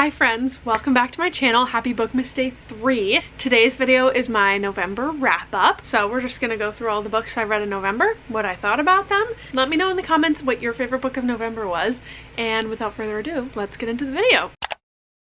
Hi friends, welcome back to my channel. Happy Bookmas Day 3. Today's video is my November wrap-up. So we're just gonna go through all the books I read in November, what I thought about them. Let me know in the comments what your favorite book of November was. And without further ado, let's get into the video.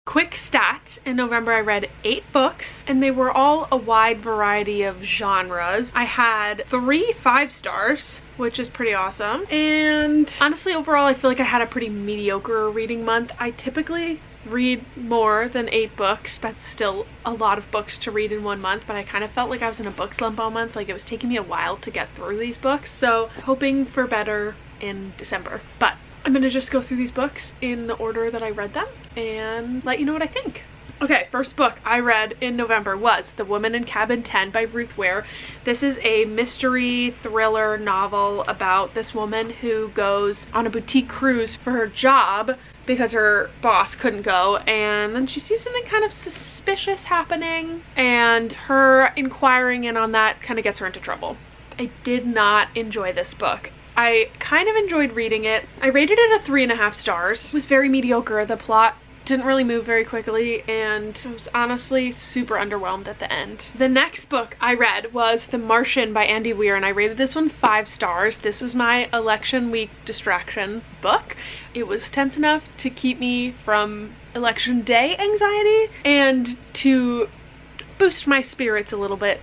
Quick stats, in November I read 8 books and they were all a wide variety of genres. I had 3 5 stars, which is pretty awesome. And honestly, overall, I feel like I had a pretty mediocre reading month. I typically read more than 8 books. That's still a lot of books to read in one month, but I kind of felt like I was in a book slump all month. Like it was taking me a while to get through these books. So hoping for better in December. But I'm gonna just go through these books in the order that I read them and let you know what I think. Okay, first book I read in November was The Woman in Cabin 10 by Ruth Ware. This is a mystery thriller novel about this woman who goes on a boutique cruise for her job because her boss couldn't go, and then she sees something kind of suspicious happening, and her inquiring in on that kind of gets her into trouble. I did not enjoy this book. I kind of enjoyed reading it. I rated it a 3.5 stars. It was very mediocre. The plot didn't really move very quickly, and I was honestly super underwhelmed at the end. The next book I read was The Martian by Andy Weir, and I rated this one 5 stars. This was my election week distraction book. It was tense enough to keep me from election day anxiety and to boost my spirits a little bit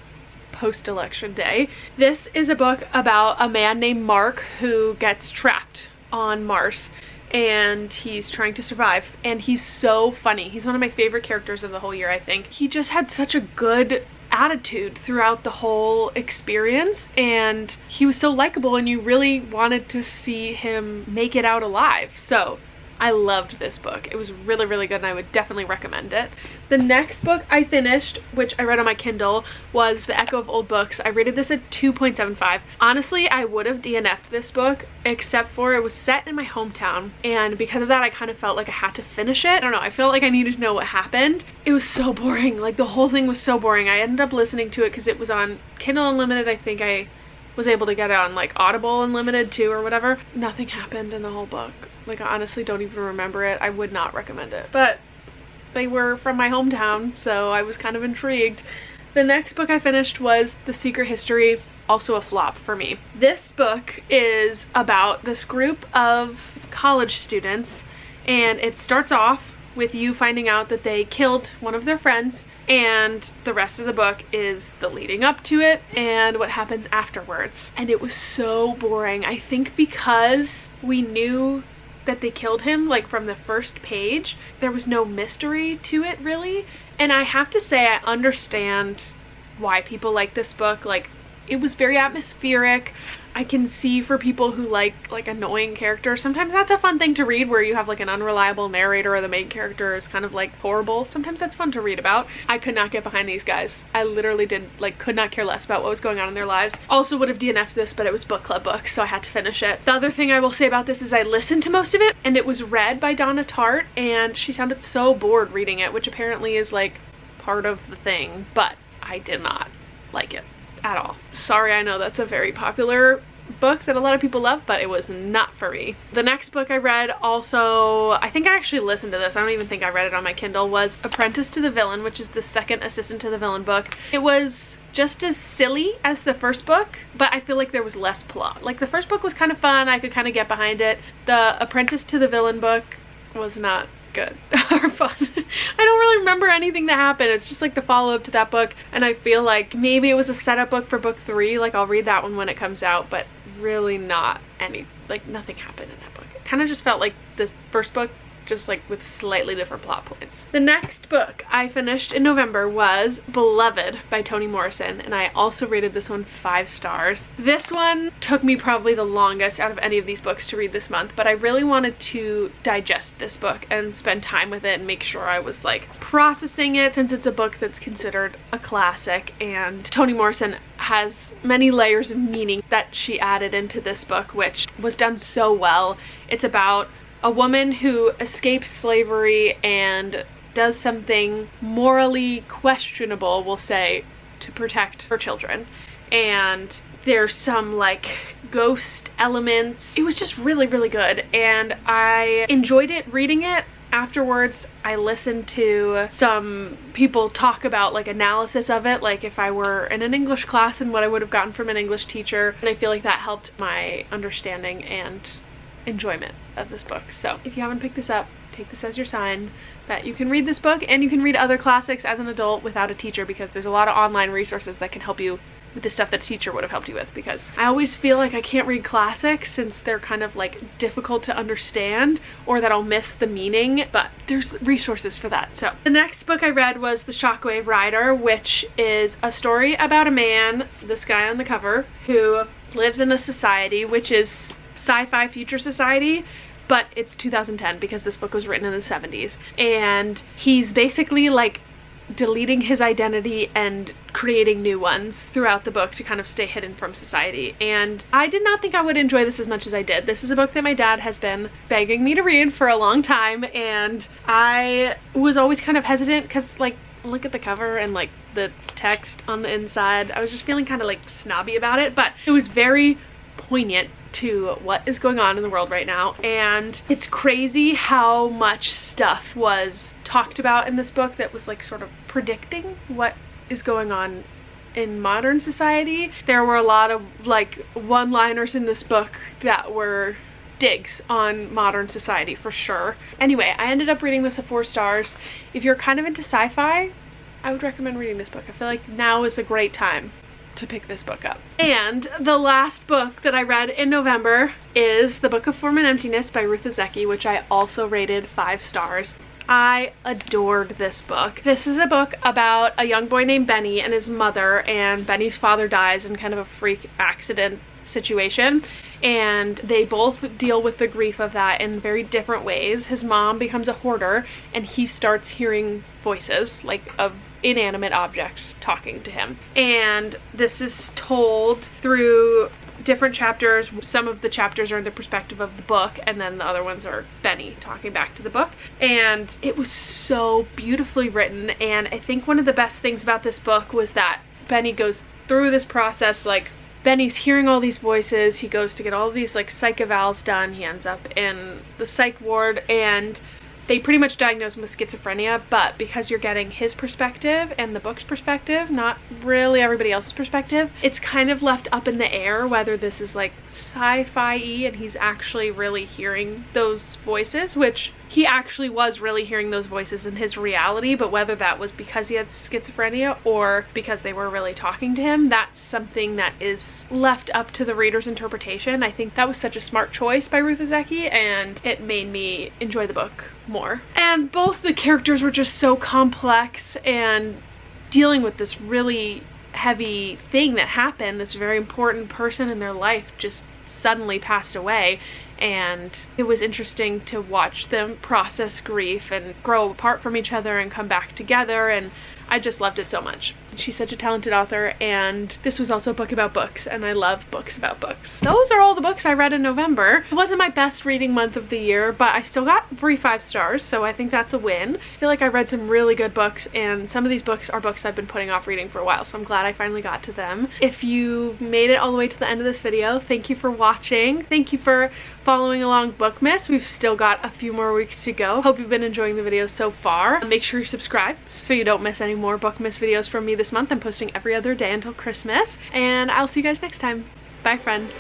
post-election day. This is a book about a man named Mark who gets trapped on Mars, and he's trying to survive, and he's so funny. He's one of my favorite characters of the whole year, I think. He just had such a good attitude throughout the whole experience, and he was so likable, and you really wanted to see him make it out alive. So I loved this book. It was really, really good, and I would definitely recommend it. The next book I finished, which I read on my Kindle, was The Echo of Old Books. I rated this at 2.75. Honestly, I would have DNF'd this book, except for it was set in my hometown, and because of that, I kind of felt like I had to finish it. I don't know, I felt like I needed to know what happened. It was so boring. Like, the whole thing was so boring. I ended up listening to it because it was on Kindle Unlimited. I think I was able to get it on like Audible Unlimited too or whatever. Nothing happened in the whole book. Like, I honestly don't even remember it. I would not recommend it. But they were from my hometown, so I was kind of intrigued. The next book I finished was The Secret History, also a flop for me. This book is about this group of college students, and it starts off with you finding out that they killed one of their friends, and the rest of the book is the leading up to it and what happens afterwards. And it was so boring. I think because we knew that they killed him like from the first page, there was no mystery to it really. And I have to say, I understand why people like this book. Like, it was very atmospheric. I can see for people who like annoying characters, sometimes that's a fun thing to read, where you have like an unreliable narrator or the main character is kind of like horrible. Sometimes that's fun to read about. I could not get behind these guys. I literally could not care less about what was going on in their lives. Also would have DNF'd this, but it was book club book, so I had to finish it. The other thing I will say about this is I listened to most of it, and it was read by Donna Tartt, and she sounded so bored reading it, which apparently is like part of the thing, but I did not like it at all. Sorry, I know that's a very popular book that a lot of people love, but it was not for me. The next book I read, also, I think I actually listened to this, I don't even think I read it on my Kindle, was Apprentice to the Villain, which is the second Assistant to the Villain book. It was just as silly as the first book, but I feel like there was less plot. Like, the first book was kind of fun, I could kind of get behind it. The Apprentice to the Villain book was not good or fun. I don't really remember anything that happened. It's just like the follow-up to that book, and I feel like maybe it was a setup book for book 3. Like, I'll read that one when it comes out, but really not nothing happened in that book. It kind of just felt like the first book, just like with slightly different plot points. The next book I finished in November was Beloved by Toni Morrison, and I also rated this one 5 stars. This one took me probably the longest out of any of these books to read this month, but I really wanted to digest this book and spend time with it and make sure I was like processing it, since it's a book that's considered a classic, and Toni Morrison has many layers of meaning that she added into this book, which was done so well. It's about a woman who escapes slavery and does something morally questionable, we'll say, to protect her children. And there's some like ghost elements. It was just really, really good, and I enjoyed it reading it. afterwards I listened to some people talk about like analysis of it, like if I were in an English class and what I would have gotten from an English teacher, and I feel like that helped my understanding and enjoyment of this book. So if you haven't picked this up, take this as your sign that you can read this book and you can read other classics as an adult without a teacher, because there's a lot of online resources that can help you with the stuff that a teacher would have helped you with, because I always feel like I can't read classics since they're kind of like difficult to understand, or that I'll miss the meaning, but there's resources for that. So the next book I read was The Shockwave Rider, which is a story about a man, this guy on the cover, who lives in a society which is sci-fi future society, but it's 2010 because this book was written in the 70s, and he's basically like deleting his identity and creating new ones throughout the book to kind of stay hidden from society. And I did not think I would enjoy this as much as I did. This is a book that my dad has been begging me to read for a long time, and I was always kind of hesitant because, like, look at the cover and like the text on the inside. I was just feeling kind of like snobby about it, but it was very poignant to what is going on in the world right now. And it's crazy how much stuff was talked about in this book that was like sort of predicting what is going on in modern society. There were a lot of like one-liners in this book that were digs on modern society for sure. Anyway, I ended up reading this at 4 stars. If you're kind of into sci-fi, I would recommend reading this book. I feel like now is a great time to pick this book up. And the last book that I read in November is The Book of Form and Emptiness by Ruth Ozeki, which I also rated 5 stars. I adored this book. This is a book about a young boy named Benny and his mother, and Benny's father dies in kind of a freak accident situation, and they both deal with the grief of that in very different ways. His mom becomes a hoarder, and he starts hearing voices, like of inanimate objects talking to him. And this is told through different chapters. Some of the chapters are in the perspective of the book, and then the other ones are Benny talking back to the book. And it was so beautifully written, and I think one of the best things about this book was that Benny goes through this process, like Benny's hearing all these voices, he goes to get all these like psych evals done, he ends up in the psych ward, and they pretty much diagnose him with schizophrenia, but because you're getting his perspective and the book's perspective, not really everybody else's perspective, it's kind of left up in the air whether this is like sci-fi-y and he's actually really hearing those voices, which he actually was really hearing those voices in his reality, but whether that was because he had schizophrenia or because they were really talking to him, that's something that is left up to the reader's interpretation. I think that was such a smart choice by Ruth Ozeki, and it made me enjoy the book more. And both the characters were just so complex and dealing with this really heavy thing that happened. This very important person in their life just suddenly passed away, and it was interesting to watch them process grief and grow apart from each other and come back together, and I just loved it so much. She's such a talented author, and this was also a book about books, and I love books about books. Those are all the books I read in November. It wasn't my best reading month of the year, but I still got 5 stars, so I think that's a win. I feel like I read some really good books, and some of these books are books I've been putting off reading for a while, so I'm glad I finally got to them. If you made it all the way to the end of this video, thank you for watching. Thank you for following along BOOKMAS. We've still got a few more weeks to go. Hope you've been enjoying the videos so far. Make sure you subscribe so you don't miss any more BOOKMAS videos from me this month. I'm posting every other day until Christmas, and I'll see you guys next time. Bye, friends.